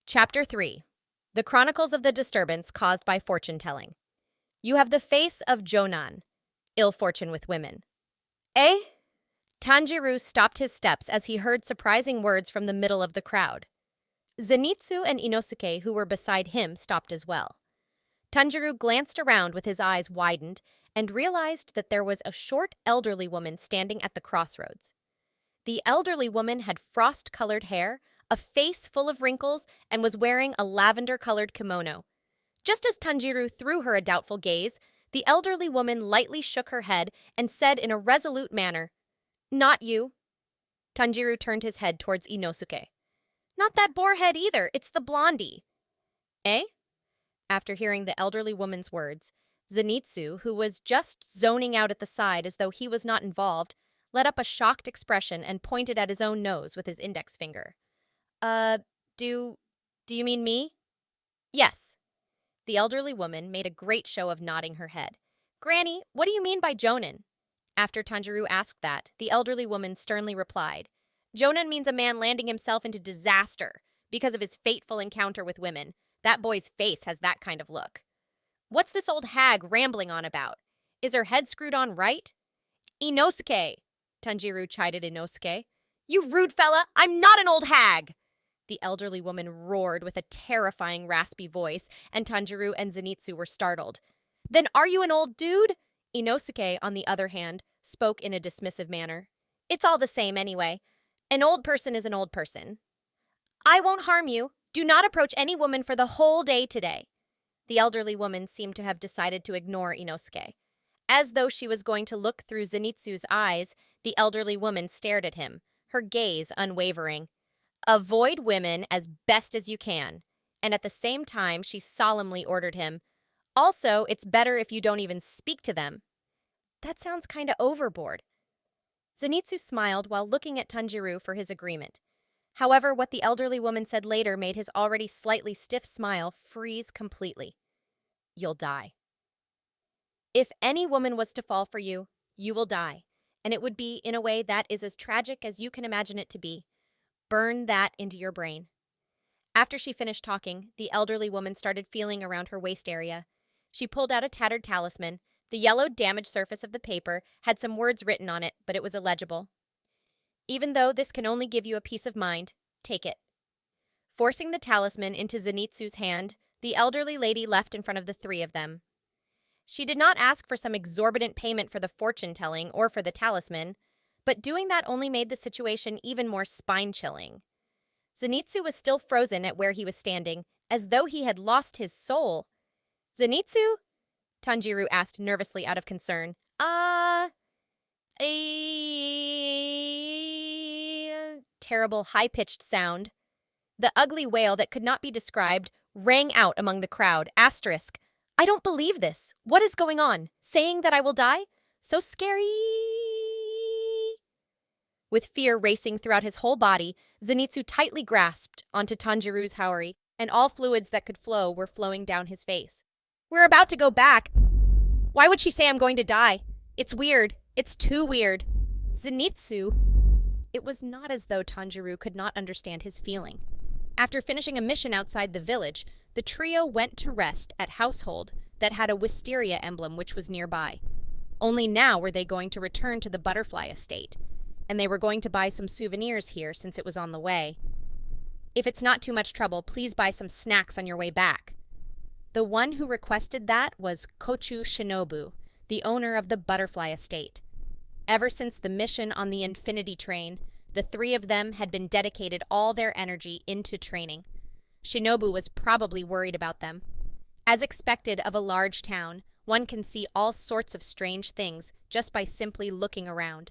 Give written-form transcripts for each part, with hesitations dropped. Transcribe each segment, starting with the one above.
Chapter 3. The Chronicles of the Disturbance Caused by Fortune-Telling. You have the face of Jonan, ill fortune with women. Eh? Tanjiro stopped his steps as he heard surprising words from the middle of the crowd. Zenitsu and Inosuke, who were beside him, stopped as well. Tanjiro glanced around with his eyes widened and realized that there was a short, elderly woman standing at the crossroads. The elderly woman had frost-colored hair, a face full of wrinkles, and was wearing a lavender-colored kimono. Just as Tanjiro threw her a doubtful gaze, the elderly woman lightly shook her head and said in a resolute manner, "Not you." Tanjiro turned his head towards Inosuke. "Not that boarhead either, it's the blondie." Eh? After hearing the elderly woman's words, Zenitsu, who was just zoning out at the side as though he was not involved, let up a shocked expression and pointed at his own nose with his index finger. Do you mean me?" "Yes." The elderly woman made a great show of nodding her head. "Granny, what do you mean by Jonin?" After Tanjiro asked that, the elderly woman sternly replied, "Jonin means a man landing himself into disaster because of his fateful encounter with women. That boy's face has that kind of look." "What's this old hag rambling on about? Is her head screwed on right?" "Inosuke!" Tanjiro chided Inosuke. "You rude fella! I'm not an old hag!" The elderly woman roared with a terrifying raspy voice, and Tanjiro and Zenitsu were startled. "Then are you an old dude?" Inosuke, on the other hand, spoke in a dismissive manner. "It's all the same anyway. An old person is an old person." "I won't harm you. Do not approach any woman for the whole day today." The elderly woman seemed to have decided to ignore Inosuke. As though she was going to look through Zenitsu's eyes, the elderly woman stared at him, her gaze unwavering. "Avoid women as best as you can." And at the same time, she solemnly ordered him, "Also, it's better if you don't even speak to them." "That sounds kinda overboard." Zenitsu smiled while looking at Tanjiro for his agreement. However, what the elderly woman said later made his already slightly stiff smile freeze completely. "You'll die. If any woman was to fall for you, you will die, and it would be in a way that is as tragic as you can imagine it to be. Burn that into your brain." After she finished talking, the elderly woman started feeling around her waist area. She pulled out a tattered talisman. The yellowed, damaged surface of the paper had some words written on it, but it was illegible. "Even though this can only give you a peace of mind, take it." Forcing the talisman into Zenitsu's hand, the elderly lady left in front of the three of them. She did not ask for some exorbitant payment for the fortune-telling or for the talisman, but doing that only made the situation even more spine-chilling. Zenitsu was still frozen at where he was standing, as though he had lost his soul. "Zenitsu?" Tanjiro asked nervously out of concern. Terrible high-pitched sound. The ugly wail that could not be described rang out among the crowd. Asterisk. "I don't believe this. What is going on? Saying that I will die? So scary." With fear racing throughout his whole body, Zenitsu tightly grasped onto Tanjiro's haori, and all fluids that could flow were flowing down his face. "We're about to go back. Why would she say I'm going to die? It's weird. It's too weird." "Zenitsu." It was not as though Tanjiro could not understand his feeling. After finishing a mission outside the village, the trio went to rest at Household that had a wisteria emblem which was nearby. Only now were they going to return to the butterfly estate, and they were going to buy some souvenirs here since it was on the way. "If it's not too much trouble, please buy some snacks on your way back." The one who requested that was Kochu Shinobu, the owner of the butterfly estate. Ever since the mission on the Infinity Train, the three of them had been dedicated all their energy into training. Shinobu was probably worried about them. As expected of a large town, one can see all sorts of strange things just by simply looking around.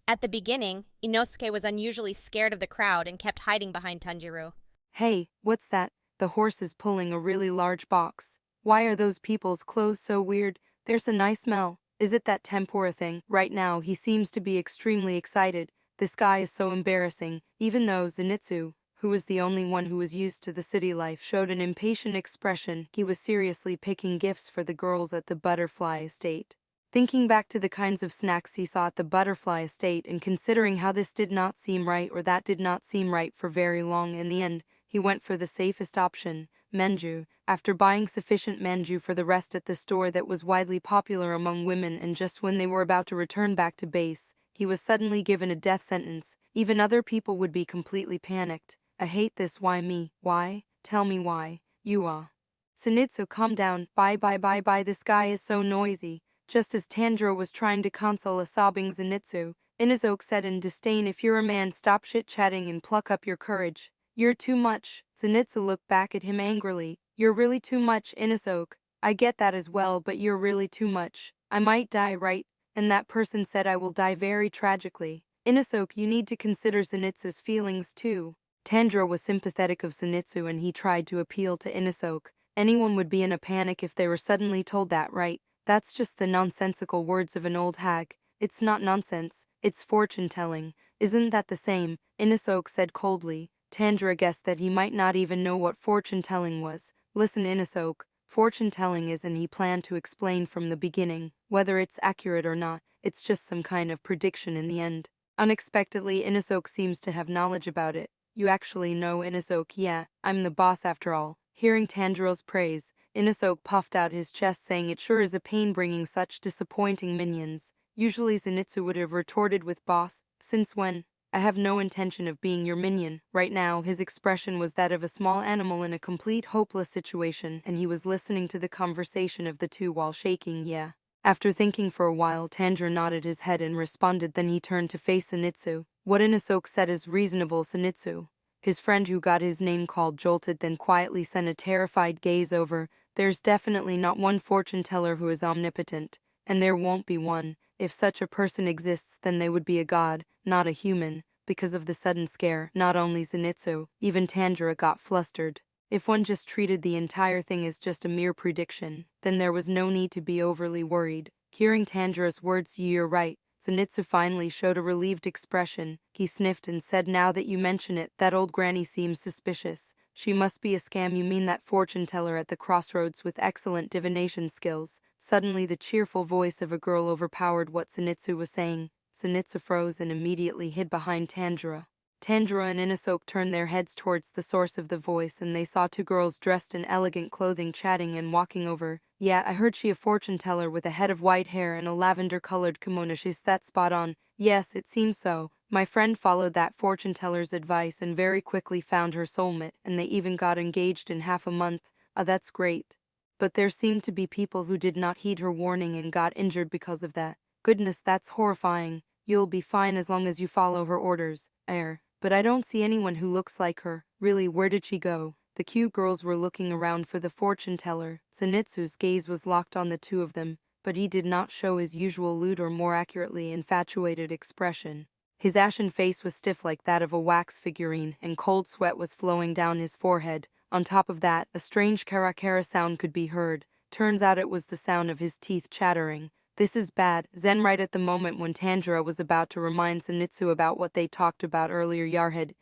At the beginning, Inosuke was unusually scared of the crowd and kept hiding behind Tanjiro. "Hey, what's that? The horse is pulling a really large box. Why are those people's clothes so weird? There's a nice smell. Is it that tempura thing?" Right now, he seems to be extremely excited. This guy is so embarrassing, even though Zenitsu, who was the only one who was used to the city life, showed an impatient expression. He was seriously picking gifts for the girls at the butterfly estate. Thinking back to the kinds of snacks he saw at the butterfly estate and considering how this did not seem right or that did not seem right for very long, in the end, he went for the safest option, manju. After buying sufficient manju for the rest at the store that was widely popular among women, and just when they were about to return back to base, he was suddenly given a death sentence. Even other people would be completely panicked. I hate this. Why me? Why? Tell me why. You are. Zenitsu, calm down. Bye. This guy is so noisy. Just as Tanjiro was trying to console a sobbing Zenitsu, Inazuki said in disdain, if you're a man, stop chit-chatting and pluck up your courage. You're too much. Zenitsu looked back at him angrily. You're really too much, Inazuki. I get that as well, but you're really too much. I might die, right? And that person said I will die very tragically. Inazuki, you need to consider Zenitsu's feelings too. Tanjiro was sympathetic of Zenitsu and he tried to appeal to Inazuki. Anyone would be in a panic if they were suddenly told that, right? That's just the nonsensical words of an old hag. It's not nonsense, it's fortune-telling. Isn't that the same? Inazuki said coldly. Tanjiro guessed that he might not even know what fortune-telling was. Listen, Inazuki, fortune-telling is, and he planned to explain from the beginning. Whether it's accurate or not, it's just some kind of prediction in the end. Unexpectedly, Inazuki seems to have knowledge about it. You actually know, Inazuki? Yeah, I'm the boss after all. Hearing Tanjiro's praise, Inazuki puffed out his chest, saying it sure is a pain bringing such disappointing minions. Usually Zenitsu would have retorted with boss, since when? I have no intention of being your minion. Right now his expression was that of a small animal in a complete hopeless situation, and he was listening to the conversation of the two while shaking. Yeah. After thinking for a while, Tanjiro nodded his head and responded. Then he turned to face Zenitsu. What Inazuki said is reasonable, Zenitsu. His friend who got his name called jolted, then quietly sent a terrified gaze over. There's definitely not one fortune teller who is omnipotent, and there won't be one. If such a person exists, then they would be a god, not a human. Because of the sudden scare, not only Zenitsu, even Tanjiro got flustered. If one just treated the entire thing as just a mere prediction, then there was no need to be overly worried. Hearing Tanjiro's words, you're right, Zenitsu finally showed a relieved expression. He sniffed and said, now that you mention it, that old granny seems suspicious. She must be a scam. You mean that fortune teller at the crossroads with excellent divination skills? Suddenly the cheerful voice of a girl overpowered what Zenitsu was saying. Zenitsu froze and immediately hid behind Tanjiro. Tanjiro and Inazuki turned their heads towards the source of the voice, and they saw two girls dressed in elegant clothing chatting and walking over. Yeah, I heard she a fortune teller with a head of white hair and a lavender-colored kimono. She's that spot on. Yes, it seems so. My friend followed that fortune teller's advice and very quickly found her soulmate, and they even got engaged in half a month. That's great. But there seemed to be people who did not heed her warning and got injured because of that. Goodness, that's horrifying. You'll be fine as long as you follow her orders. But I don't see anyone who looks like her. Really, where did she go? The cute girls were looking around for the fortune teller. Zenitsu's gaze was locked on the two of them, but he did not show his usual lewd, or more accurately infatuated, expression. His ashen face was stiff like that of a wax figurine, and cold sweat was flowing down his forehead. On top of that, a strange kara sound could be heard. Turns out it was the sound of his teeth chattering. This is bad. Zen, right at the moment when Tanjiro was about to remind Zenitsu about what they talked about earlier, Yarhead,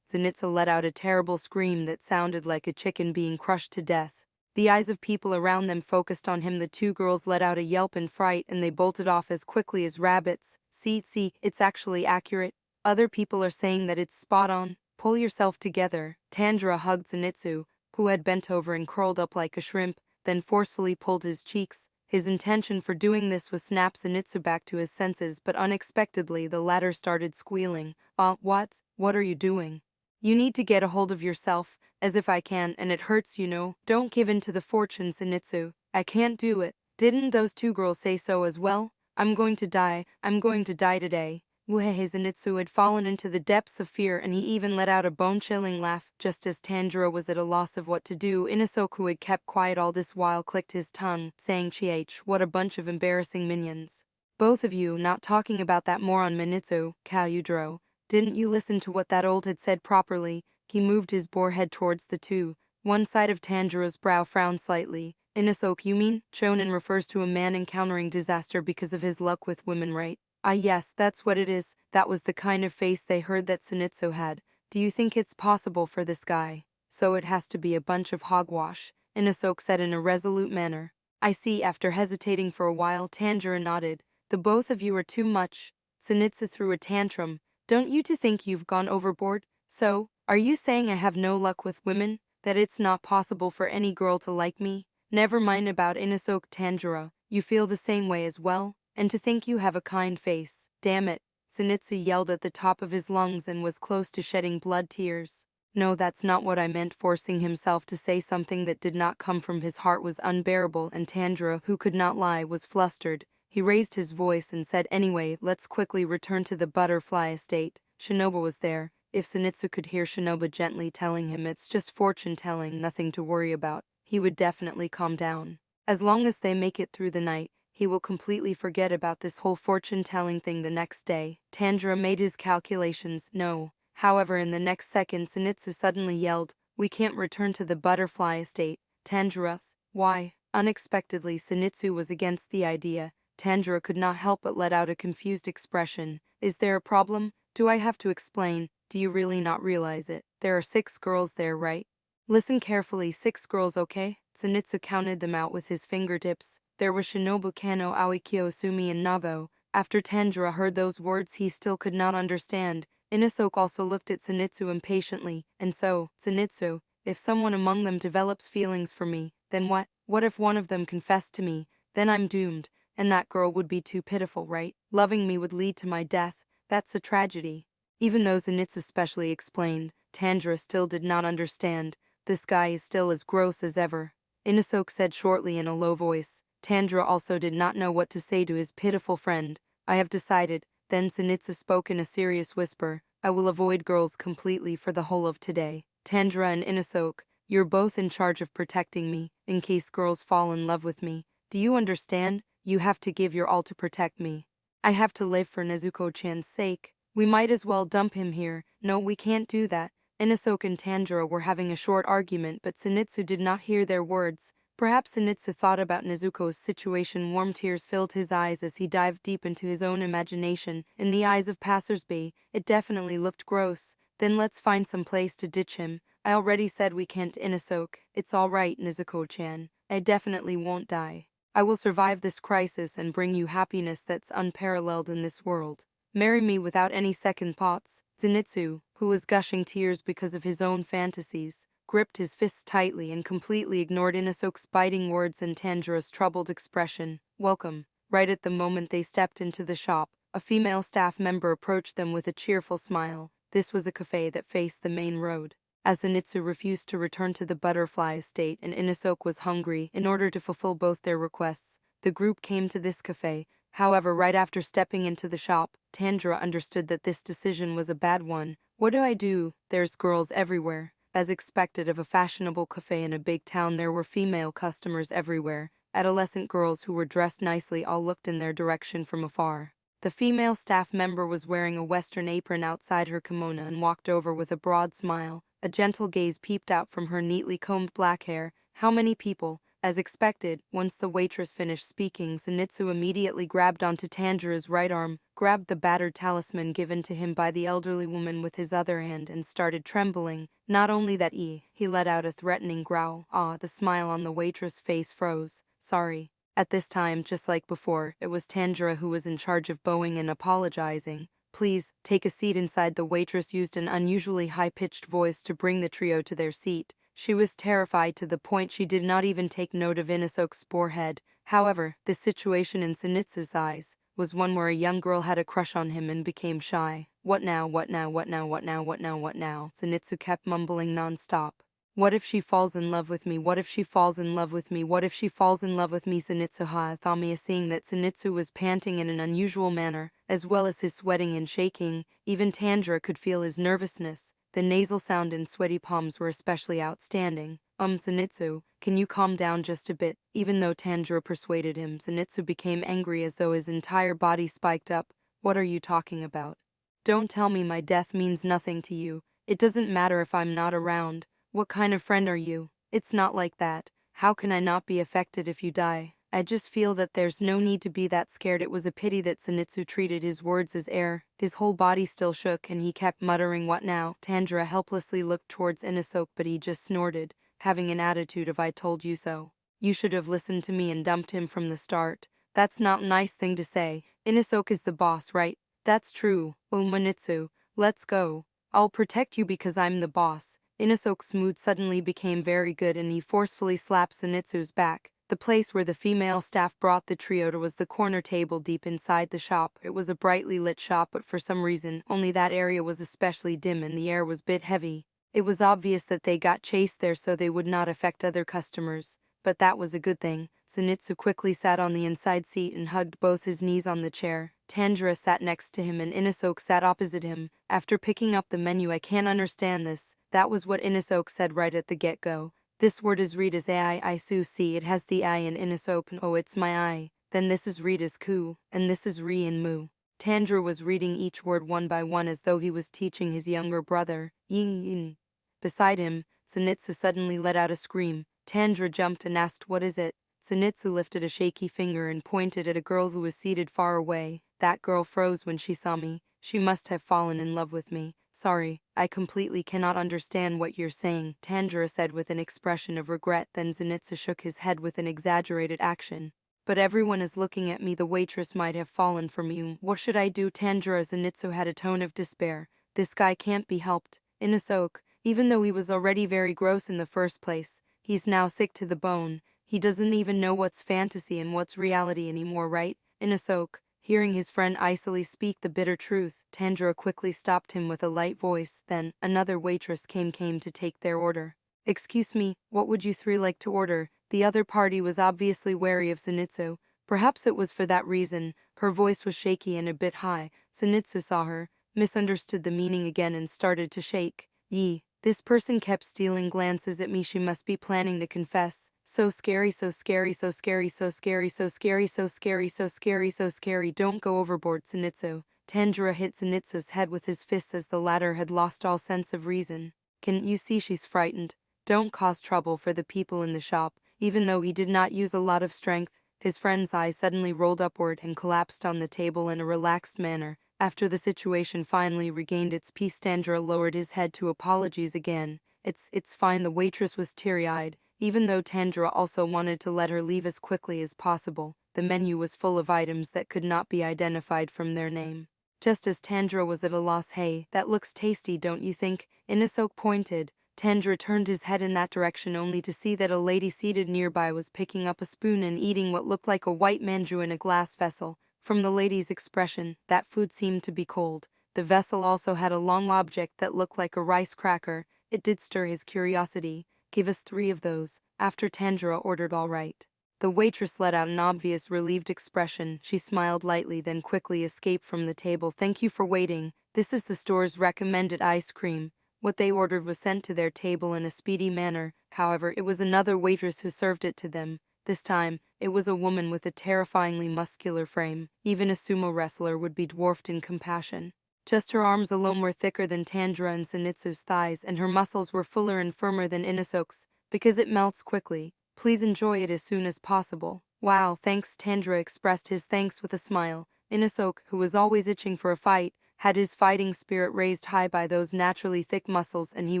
Zenitsu let out a terrible scream that sounded like a chicken being crushed to death. The eyes of people around them focused on him. The two girls let out a yelp in fright and they bolted off as quickly as rabbits. See, it's actually accurate. Other people are saying that it's spot on. Pull yourself together. Tanjiro hugged Zenitsu, who had bent over and curled up like a shrimp, then forcefully pulled his cheeks. His intention for doing this was snap Zenitsu back to his senses, but unexpectedly the latter started squealing. What? What are you doing? You need to get a hold of yourself, as if I can, and it hurts, you know. Don't give in to the fortune, Zenitsu. I can't do it. Didn't those two girls say so as well? I'm going to die today. Zenitsu had fallen into the depths of fear, and he even let out a bone-chilling laugh. Just as Tanjiro was at a loss of what to do, Inazuki, who had kept quiet all this while, clicked his tongue, saying, "Ch, what a bunch of embarrassing minions. Both of you, not talking about that moron Zenitsu, Kyudro. Didn't you listen to what that old had said properly?" He moved his boar head towards the two. One side of Tanjiro's brow frowned slightly. Inazuki, you mean? Shonen refers to a man encountering disaster because of his luck with women, right? Yes, that's what it is. That was the kind of face they heard that Zenitsu had. Do you think it's possible for this guy? So it has to be a bunch of hogwash, Inazuki said in a resolute manner. I see. After hesitating for a while, Tanjiro nodded. The both of you are too much. Zenitsu threw a tantrum. Don't you two think you've gone overboard? So, Are you saying I have no luck with women? That it's not possible for any girl to like me? Never mind about Inosuke Tanjiro, you feel the same way as well? And to think you have a kind face. Damn it. Zenitsu yelled at the top of his lungs and was close to shedding blood tears. No, that's not what I meant. Forcing himself to say something that did not come from his heart was unbearable, and Tanjiro, who could not lie, was flustered. He raised his voice and said, "Anyway, let's quickly return to the butterfly estate." Shinobu was there. If Zenitsu could hear Shinobu gently telling him it's just fortune-telling, nothing to worry about, he would definitely calm down. As long as they make it through the night, he will completely forget about this whole fortune-telling thing the next day. Tanjiro made his calculations. No. However, in the next second, Zenitsu suddenly yelled, "We can't return to the butterfly estate." Tanjiro, why? Unexpectedly, Zenitsu was against the idea. Tanjiro could not help but let out a confused expression. Is there a problem? Do I have to explain? Do you really not realize it? There are 6 girls there, right? Listen carefully, 6 girls, okay? Zenitsu counted them out with his fingertips. There were Shinobu, Kano, Aoi, Sumi, and Navo. After Tanjiro heard those words he still could not understand. Inosuke also looked at Zenitsu impatiently. And so, Zenitsu, if someone among them develops feelings for me, then what? What if one of them confessed to me? Then I'm doomed, and that girl would be too pitiful, right? Loving me would lead to my death. That's a tragedy. Even though Zenitsu specially explained, Tanjiro still did not understand. This guy is still as gross as ever. Inosuke said shortly in a low voice. Tanjiro also did not know what to say to his pitiful friend. I have decided. Then Zenitsu spoke in a serious whisper. I will avoid girls completely for the whole of today. Tanjiro and Inosuke, you're both in charge of protecting me, in case girls fall in love with me. Do you understand? You have to give your all to protect me. I have to live for Nezuko-chan's sake. We might as well dump him here. No, we can't do that. Inosuke and Tanjiro were having a short argument, but Zenitsu did not hear their words. Perhaps Zenitsu thought about Nezuko's situation. Warm tears filled his eyes as he dived deep into his own imagination. In the eyes of passersby, it definitely looked gross. Then let's find some place to ditch him. I already said we can't, Inosuke. It's all right, Nezuko-chan. I definitely won't die. I will survive this crisis and bring you happiness that's unparalleled in this world. Marry me without any second thoughts. Zenitsu, who was gushing tears because of his own fantasies, gripped his fists tightly and completely ignored Inosuke's biting words and Tanjiro's troubled expression. Welcome. Right at the moment they stepped into the shop, a female staff member approached them with a cheerful smile. This was a cafe that faced the main road. As Zenitsu refused to return to the butterfly estate and Inosuke was hungry, in order to fulfill both their requests, the group came to this cafe. However, right after stepping into the shop, Tanjiro understood that this decision was a bad one. What do I do? There's girls everywhere. As expected of a fashionable cafe in a big town, there were female customers everywhere. Adolescent girls who were dressed nicely all looked in their direction from afar. The female staff member was wearing a western apron outside her kimono and walked over with a broad smile. A gentle gaze peeped out from her neatly combed black hair. How many people? As expected, once the waitress finished speaking, Zenitsu immediately grabbed onto Tanjiro's right arm, grabbed the battered talisman given to him by the elderly woman with his other hand and started trembling. Not only that, he let out a threatening growl. The smile on the waitress' face froze. Sorry. At this time, just like before, it was Tanjiro who was in charge of bowing and apologizing. Please, take a seat inside. The waitress used an unusually high-pitched voice to bring the trio to their seat. She was terrified to the point she did not even take note of Inosuke's forehead. However, the situation in Zenitsu's eyes was one where a young girl had a crush on him and became shy. What now, what now, what now, what now, what now, what now? Zenitsu kept mumbling non-stop. What if she falls in love with me? What if she falls in love with me? What if she falls in love with me? Zenitsu Thamiya, seeing that Zenitsu was panting in an unusual manner, as well as his sweating and shaking, even Tanjiro could feel his nervousness. The nasal sound and sweaty palms were especially outstanding. Zenitsu, can you calm down just a bit? Even though Tanjiro persuaded him, Zenitsu became angry as though his entire body spiked up. What are you talking about? Don't tell me my death means nothing to you. It doesn't matter if I'm not around. What kind of friend are you? It's not like that. How can I not be affected if you die? I just feel that there's no need to be that scared. It was a pity that Zenitsu treated his words as air. His whole body still shook and he kept muttering, what now? Tanjiro helplessly looked towards Inosuke, but he just snorted, having an attitude of I told you so. You should have listened to me and dumped him from the start. That's not a nice thing to say. Inosuke is the boss, right? That's true. Manitsu, let's go. I'll protect you because I'm the boss. Inosuke's mood suddenly became very good and he forcefully slapped Zenitsu's back. The place where the female staff brought the trio to was the corner table deep inside the shop. It was a brightly lit shop, but for some reason, only that area was especially dim and the air was a bit heavy. It was obvious that they got chased there so they would not affect other customers. But that was a good thing. Zenitsu quickly sat on the inside seat and hugged both his knees on the chair. Tanjiro sat next to him and Inosuke sat opposite him. After picking up the menu, I can't understand this. That was what Inosuke said right at the get-go. This word is read as ai-su-si. It has the I in Inosuke. Oh, it's my I. Then this is read as ku, and this is ri in mu. Tanjiro was reading each word one by one as though he was teaching his younger brother. Yin yin. Beside him, Zenitsu suddenly let out a scream. Tanjiro jumped and asked, "What is it?" Zenitsu lifted a shaky finger and pointed at a girl who was seated far away. That girl froze when she saw me. She must have fallen in love with me. Sorry, I completely cannot understand what you're saying, Tanjiro said with an expression of regret. Then Zenitsu shook his head with an exaggerated action. But everyone is looking at me. The waitress might have fallen for me. What should I do? Tanjiro. Zenitsu had a tone of despair. This guy can't be helped. Inosuke, even though he was already very gross in the first place, he's now sick to the bone. He doesn't even know what's fantasy and what's reality anymore, right? Inosuke, hearing his friend icily speak the bitter truth, Tanjiro quickly stopped him with a light voice. Then, another waitress came to take their order. "Excuse me, what would you three like to order?" The other party was obviously wary of Zenitsu. Perhaps it was for that reason. Her voice was shaky and a bit high. Zenitsu saw her, misunderstood the meaning again and started to shake. Yee. This person kept stealing glances at me. She must be planning to confess. So scary, so scary, so scary, so scary, so scary, so scary, so scary, so scary. Don't go overboard, Zenitsu. Tanjiro hit Zenitsu's head with his fists as the latter had lost all sense of reason. Can't you see she's frightened? Don't cause trouble for the people in the shop. Even though he did not use a lot of strength, his friend's eyes suddenly rolled upward and collapsed on the table in a relaxed manner. After the situation finally regained its peace, Tanjiro lowered his head to apologize again. It's fine. The waitress was teary-eyed, even though Tanjiro also wanted to let her leave as quickly as possible. The menu was full of items that could not be identified from their name. Just as Tanjiro was at a loss, "Hey, that looks tasty, don't you think?" Inosuke pointed. Tanjiro turned his head in that direction only to see that a lady seated nearby was picking up a spoon and eating what looked like a white manju in a glass vessel. From the lady's expression, that food seemed to be cold. The vessel also had a long object that looked like a rice cracker. It did stir his curiosity. "Give us 3 of those," after Tanjiro ordered. "All right." The waitress let out an obvious relieved expression. She smiled lightly, then quickly escaped from the table. "Thank you for waiting. This is the store's recommended ice cream." What they ordered was sent to their table in a speedy manner. However, it was another waitress who served it to them. This time, it was a woman with a terrifyingly muscular frame. Even a sumo wrestler would be dwarfed in compassion. Just her arms alone were thicker than Tanjiro and Zenitsu's thighs, and her muscles were fuller and firmer than Inosuke's. "Because it melts quickly. Please enjoy it as soon as possible." "Wow, thanks." Tanjiro expressed his thanks with a smile. Inosuke, who was always itching for a fight, had his fighting spirit raised high by those naturally thick muscles, and he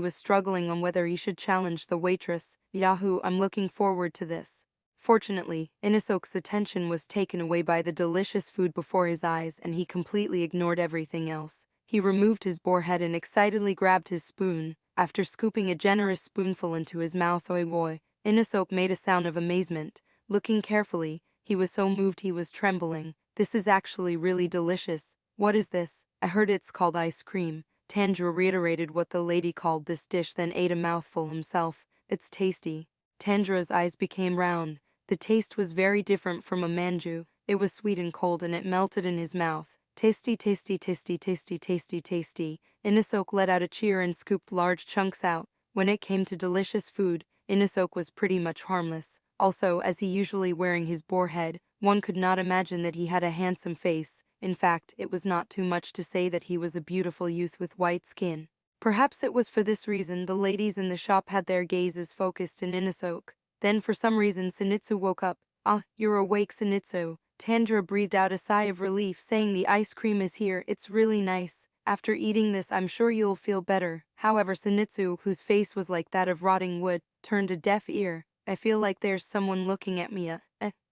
was struggling on whether he should challenge the waitress. "Yahoo, I'm looking forward to this." Fortunately, Inosuke's attention was taken away by the delicious food before his eyes, and he completely ignored everything else. He removed his boar head and excitedly grabbed his spoon. After scooping a generous spoonful into his mouth, "Oi boy," Inosuke made a sound of amazement. Looking carefully, he was so moved he was trembling. "This is actually really delicious. What is this?" "I heard it's called ice cream." Tanjiro reiterated what the lady called this dish, then ate a mouthful himself. "It's tasty." Tanjiro's eyes became round. The taste was very different from a manju. It was sweet and cold and it melted in his mouth. "Tasty, tasty, tasty, tasty, tasty, tasty." Inosuke let out a cheer and scooped large chunks out. When it came to delicious food, Inosuke was pretty much harmless. Also, as he usually wearing his boar head, one could not imagine that he had a handsome face. In fact, it was not too much to say that he was a beautiful youth with white skin. Perhaps it was for this reason the ladies in the shop had their gazes focused on Inosuke. Then for some reason Zenitsu woke up. "Ah, you're awake, Zenitsu." Tanjiro breathed out a sigh of relief, saying, "The ice cream is here. It's really nice. After eating this I'm sure you'll feel better." However, Zenitsu, whose face was like that of rotting wood, turned a deaf ear. "I feel like there's someone looking at me.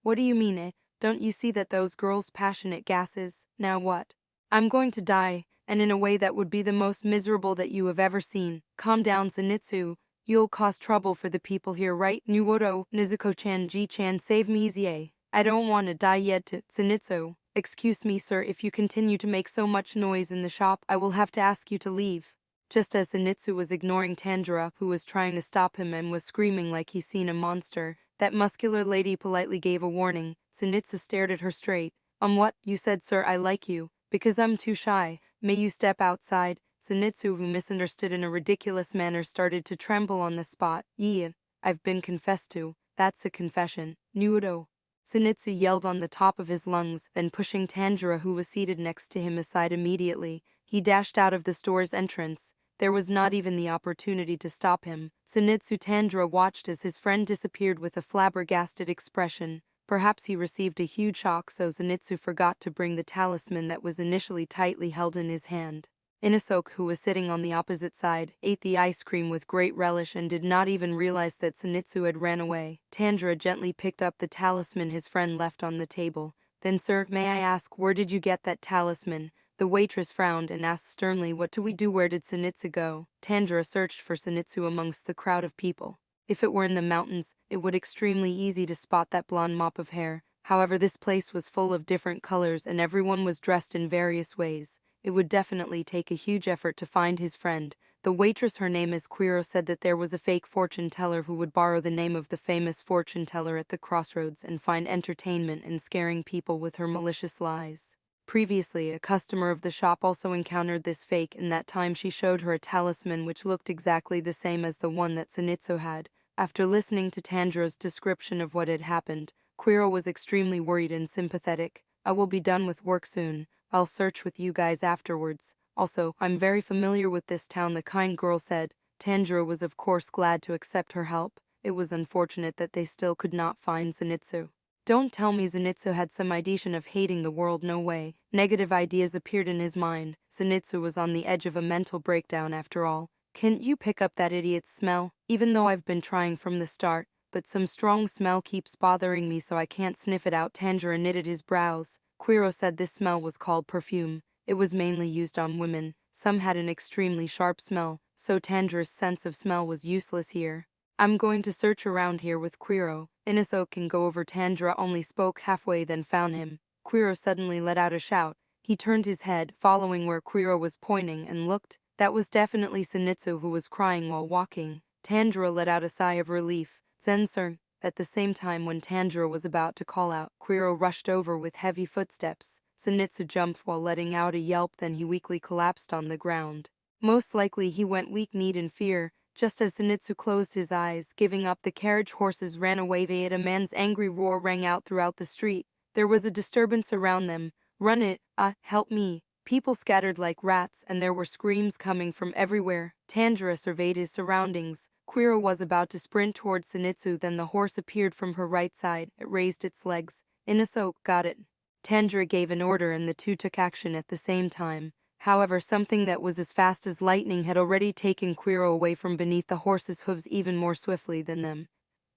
What do you mean, Don't you see that those girls' passionate gases? Now what? I'm going to die." and in a way that would be the most miserable that you have ever seen. Calm down, Zenitsu. You'll cause trouble for the people here, right? Nuoro, Nezuko-chan, Ji-chan, save me, Zie. I don't want to die yet. Zenitsu. Excuse me, sir, if you continue to make so much noise in the shop, I will have to ask you to leave. Just as Zenitsu was ignoring Tanjiro, who was trying to stop him and was screaming like he's seen a monster, that muscular lady politely gave a warning. Zenitsu stared at her straight. What? You said, sir, I like you. Because I'm too shy. May you step outside? Zenitsu, who misunderstood in a ridiculous manner, started to tremble on the spot. Yeah, I've been confessed to. That's a confession. Nudo. Zenitsu yelled on the top of his lungs, then pushing Tanjiro, who was seated next to him, aside immediately, he dashed out of the store's entrance. There was not even the opportunity to stop him. Zenitsu Tanjiro watched as his friend disappeared with a flabbergasted expression. Perhaps he received a huge shock, so Zenitsu forgot to bring the talisman that was initially tightly held in his hand. Inosuke, who was sitting on the opposite side, ate the ice cream with great relish and did not even realize that Zenitsu had ran away. Tanjiro gently picked up the talisman his friend left on the table. Then, sir, may I ask, where did you get that talisman? The waitress frowned and asked sternly, what do we do? Where did Zenitsu go? Tanjiro searched for Zenitsu amongst the crowd of people. If it were in the mountains, it would extremely easy to spot that blonde mop of hair. However, this place was full of different colors and everyone was dressed in various ways. It would definitely take a huge effort to find his friend. The waitress, her name is Quiro, said that there was a fake fortune teller who would borrow the name of the famous fortune teller at the crossroads and find entertainment in scaring people with her malicious lies. Previously, a customer of the shop also encountered this fake, and that time she showed her a talisman which looked exactly the same as the one that Zenitsu had. After listening to Tanjiro's description of what had happened, Quiro was extremely worried and sympathetic. I will be done with work soon. I'll search with you guys afterwards. Also, I'm very familiar with this town, the kind girl said. Tanjiro was of course glad to accept her help. It was unfortunate that they still could not find Zenitsu. Don't tell me Zenitsu had some ideation of hating the world, no way. Negative ideas appeared in his mind. Zenitsu was on the edge of a mental breakdown after all. Can't you pick up that idiot's smell? Even though I've been trying from the start, but some strong smell keeps bothering me so I can't sniff it out. Tanjiro knitted his brows. Quiro said this smell was called perfume. It was mainly used on women. Some had an extremely sharp smell, so Tanjiro's sense of smell was useless here. I'm going to search around here with Quiro. Inosuke can go over. Tanjiro only spoke halfway, then found him. Quiro suddenly let out a shout. He turned his head, following where Quiro was pointing, and looked. That was definitely Zenitsu, who was crying while walking. Tanjiro let out a sigh of relief. Zen-sir. At the same time, when Tanjiro was about to call out, Quiro rushed over with heavy footsteps. Zenitsu jumped while letting out a yelp, then he weakly collapsed on the ground. Most likely he went weak-kneed in fear. Just as Zenitsu closed his eyes, giving up, the carriage horses ran away. Yet a man's angry roar rang out throughout the street. There was a disturbance around them. Run it, help me. People scattered like rats, and there were screams coming from everywhere. Tanjiro surveyed his surroundings. Quiro was about to sprint towards Zenitsu, then the horse appeared from her right side. It raised its legs. Inosuke got it. Tanjiro gave an order and the two took action at the same time. However, something that was as fast as lightning had already taken Quiro away from beneath the horse's hooves even more swiftly than them.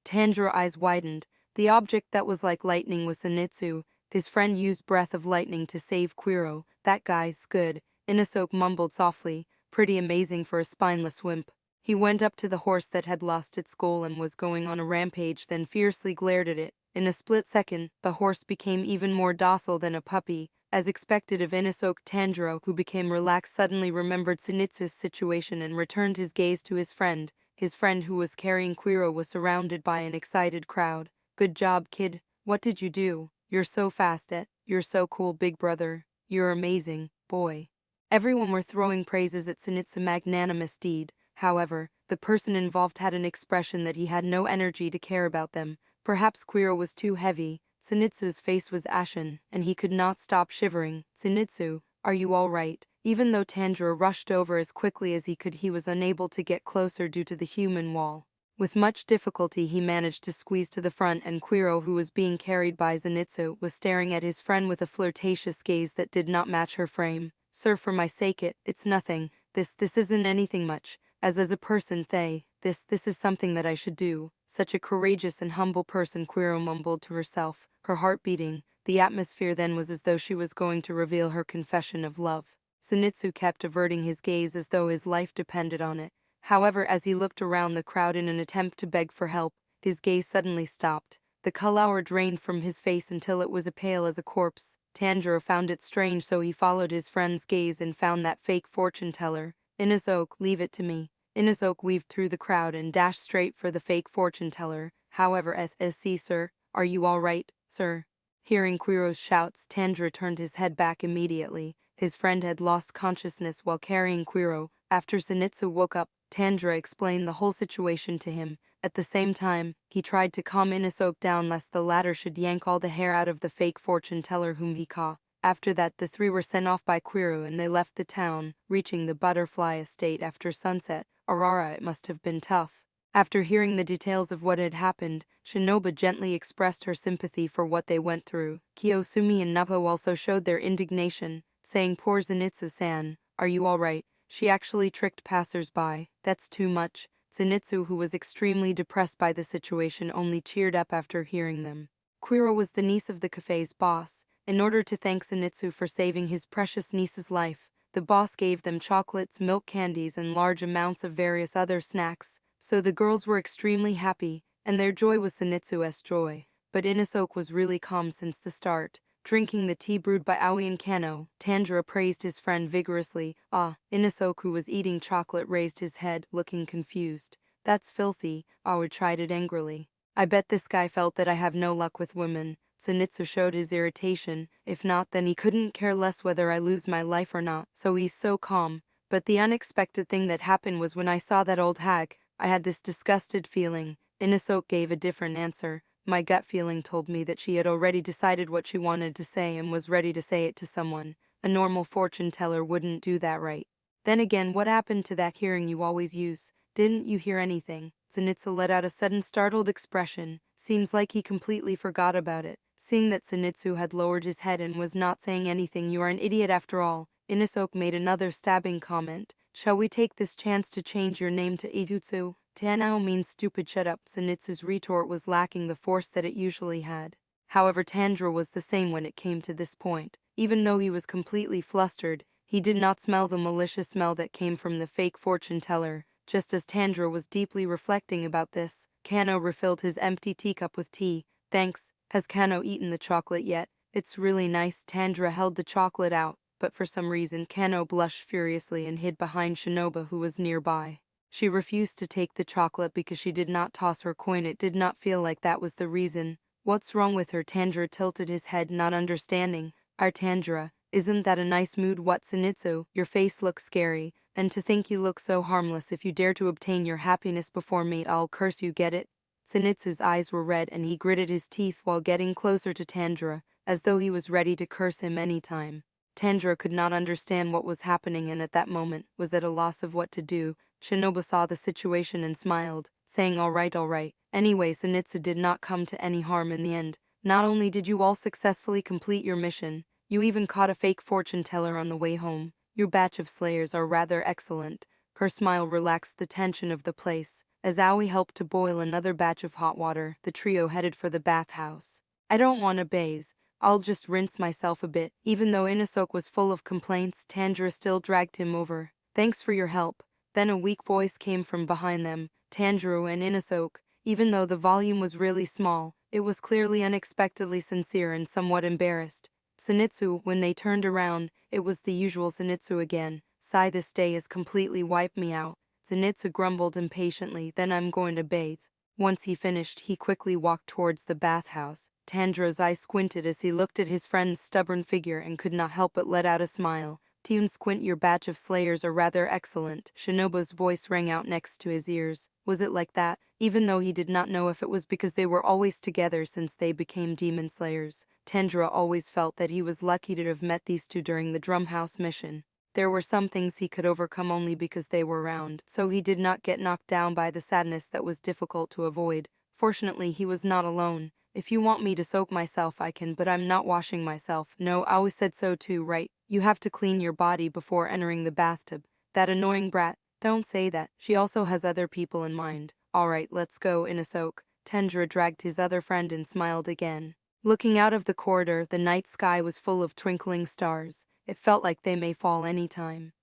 Tanjiro's eyes widened. The object that was like lightning was Zenitsu. His friend used breath of lightning to save Quiro. That guy's good. Inosuke mumbled softly. Pretty amazing for a spineless wimp. He went up to the horse that had lost its goal and was going on a rampage, then fiercely glared at it. In a split second, the horse became even more docile than a puppy. As expected of Inosuke, Tanjiro, who became relaxed, suddenly remembered Zenitsu's situation and returned his gaze to his friend. His friend, who was carrying Quiro, was surrounded by an excited crowd. Good job, kid. What did you do? You're so fast at. You're so cool, big brother. You're amazing, boy. Everyone were throwing praises at Zenitsu's magnanimous deed. However, the person involved had an expression that he had no energy to care about them. Perhaps Quiro was too heavy. Zenitsu's face was ashen, and he could not stop shivering. Zenitsu, are you all right? Even though Tanjiro rushed over as quickly as he could, he was unable to get closer due to the human wall. With much difficulty he managed to squeeze to the front, and Quiro, who was being carried by Zenitsu, was staring at his friend with a flirtatious gaze that did not match her frame. Sir, for my sake, it's nothing. This isn't anything much. As a person, this is something that I should do. Such a courageous and humble person, Quiro mumbled to herself, her heart beating. The atmosphere then was as though she was going to reveal her confession of love. Zenitsu kept averting his gaze as though his life depended on it. However, as he looked around the crowd in an attempt to beg for help, his gaze suddenly stopped. The color drained from his face until it was as pale as a corpse. Tanjiro found it strange, so he followed his friend's gaze and found that fake fortune teller. Inosuke, leave it to me. Inosuke weaved through the crowd and dashed straight for the fake fortune teller. However, see, sir, are you all right, sir? Hearing Quiro's shouts, Tanjiro turned his head back immediately. His friend had lost consciousness while carrying Quiro. After Zenitsu woke up, Tanjiro explained the whole situation to him. At the same time, he tried to calm Inosuke down lest the latter should yank all the hair out of the fake fortune teller whom he caught. After that, the three were sent off by Quiro and they left the town, reaching the butterfly estate after sunset. Aurora, it must have been tough. After hearing the details of what had happened, Shinobu gently expressed her sympathy for what they went through. Kiyosumi and Napo also showed their indignation, saying, "Poor Zenitsu-san, are you all right? She actually tricked passers-by. That's too much." Zenitsu, who was extremely depressed by the situation, only cheered up after hearing them. Quiro was the niece of the cafe's boss. In order to thank Zenitsu for saving his precious niece's life, the boss gave them chocolates, milk candies, and large amounts of various other snacks, so the girls were extremely happy, and their joy was Zenitsu's joy. But Inosuke was really calm since the start. Drinking the tea brewed by Aoi and Kano, Tanjiro praised his friend vigorously. Inosuke, who was eating chocolate, raised his head, looking confused. "That's filthy," Aoi tried it angrily. "I bet this guy felt that I have no luck with women." Zenitsu showed his irritation. "If not, then he couldn't care less whether I lose my life or not, so he's so calm. But the unexpected thing that happened was when I saw that old hag, I had this disgusted feeling." Inosuke gave a different answer. "My gut feeling told me that she had already decided what she wanted to say and was ready to say it to someone. A normal fortune teller wouldn't do that, right? Then again, what happened to that hearing you always use? Didn't you hear anything?" Zenitsu let out a sudden startled expression. Seems like he completely forgot about it. Seeing that Zenitsu had lowered his head and was not saying anything, "You are an idiot after all." Inosuke made another stabbing comment. "Shall we take this chance to change your name to Idutsu?" "Tanao means stupid, shut up." Zenitsu's retort was lacking the force that it usually had. However, Tanjiro was the same when it came to this point. Even though he was completely flustered, he did not smell the malicious smell that came from the fake fortune teller. Just as Tanjiro was deeply reflecting about this, Kano refilled his empty teacup with tea. "Thanks." "Has Kano eaten the chocolate yet?" "It's really nice." Tanjiro held the chocolate out, but for some reason Kano blushed furiously and hid behind Shinobu, who was nearby. She refused to take the chocolate because she did not toss her coin. It did not feel like that was the reason. "What's wrong with her?" Tanjiro tilted his head, not understanding. "Our Tanjiro, isn't that a nice mood?" "What, Zenitsu? Your face looks scary, and to think you look so harmless. If you dare to obtain your happiness before me, I'll curse you, get it?" Zenitsu's eyes were red and he gritted his teeth while getting closer to Tanjiro, as though he was ready to curse him any time. Tanjiro could not understand what was happening and at that moment was at a loss of what to do. Shinobu saw the situation and smiled, saying, all right. Anyway, Zenitsu did not come to any harm in the end. Not only did you all successfully complete your mission, you even caught a fake fortune teller on the way home. Your batch of slayers are rather excellent." Her smile relaxed the tension of the place. As Aoi helped to boil another batch of hot water, the trio headed for the bathhouse. "I don't want to bathe. I'll just rinse myself a bit." Even though Inosuke was full of complaints, Tanjiro still dragged him over. "Thanks for your help." Then a weak voice came from behind them. Tanjiro and Inosuke, even though the volume was really small, it was clearly unexpectedly sincere and somewhat embarrassed. Zenitsu, when they turned around, it was the usual Zenitsu again. "Sigh, this day has completely wiped me out." Zenitsu grumbled impatiently, "Then I'm going to bathe." Once he finished, he quickly walked towards the bathhouse. Tanjiro's eyes squinted as he looked at his friend's stubborn figure and could not help but let out a smile. "Tune Squint, your batch of slayers are rather excellent." Shinobu's voice rang out next to his ears. Was it like that? Even though he did not know if it was because they were always together since they became demon slayers, Tanjiro always felt that he was lucky to have met these two during the Drumhouse mission. There were some things he could overcome only because they were around, so he did not get knocked down by the sadness that was difficult to avoid. Fortunately, he was not alone. "If you want me to soak myself, I can, but I'm not washing myself." "No, I always said so too, right? You have to clean your body before entering the bathtub." "That annoying brat." "Don't say that. She also has other people in mind." "All right, let's go, Inosuke." Tanjiro dragged his other friend and smiled again. Looking out of the corridor, the night sky was full of twinkling stars. It felt like they may fall any time.